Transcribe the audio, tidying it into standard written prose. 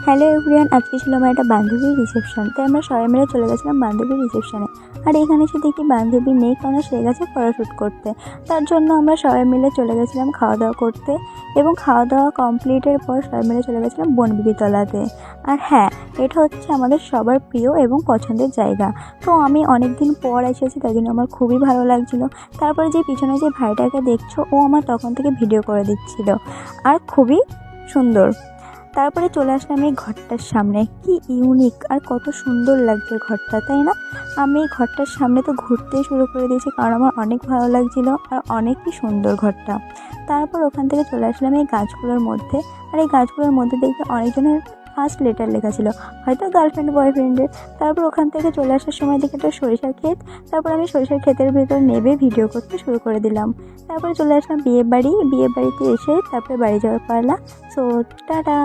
Hello everyone, আজকে ছিল আমার একটা বান্ধবীর রিসেপশন। তাই আমরা সবাই মিলে চলে গেছিলাম বান্ধবীর রিসেপশনে। আর এখানে এসে দেখি বান্ধবী নেই, কারণ সে গেছে ফটোশ্যুট করতে। তার জন্য আমরা সবাই মিলে চলে গেছিলাম খাওয়া দাওয়া করতে, এবং খাওয়া দাওয়া কমপ্লিটের পর সবাই মিলে চলে গেছিলাম বনবিবিতলাতে। আর হ্যাঁ, এটা হচ্ছে আমাদের সবার প্রিয় এবং পছন্দের জায়গা। তো আমি অনেক দিন পর এসেছি, তাই জন্য আমার খুবই ভালো লাগছিলো। তারপরে যে পিছনে যে ভাইটাকে দেখছো, ও আমার তখন থেকে ভিডিও করে দিচ্ছিল, আর খুবই সুন্দর। তারপরে চলে আসলাম এই ঘরটার সামনে। কি ইউনিক আর কত সুন্দর লাগছে ঘরটা, তাই না? আমি এই ঘরটার সামনে তো ঘুরতেই শুরু করে দিয়েছি, কারণ আমার অনেক ভালো লাগছিলো আর অনেকই সুন্দর ঘরটা। তারপর ওখান থেকে চলে আসলাম এই গাছগুলোর মধ্যে। আর এই গাছগুলোর মধ্যে দেখতে অনেকজনের ফার্স্ট লেটার লেখা ছিল, হয়তো গার্লফ্রেন্ড বয়ফ্রেন্ডের। তারপর ওখান থেকে চলে আসার সময় দেখি একটা সরিষার ক্ষেত। তারপর আমি সরিষার ক্ষেতের ভেতর নেবে ভিডিও করতে শুরু করে দিলাম। তারপরে চলে আসলাম বিয়ে বাড়িতে এসে তারপরে বাড়ি যাওয়ার পালা। So tata.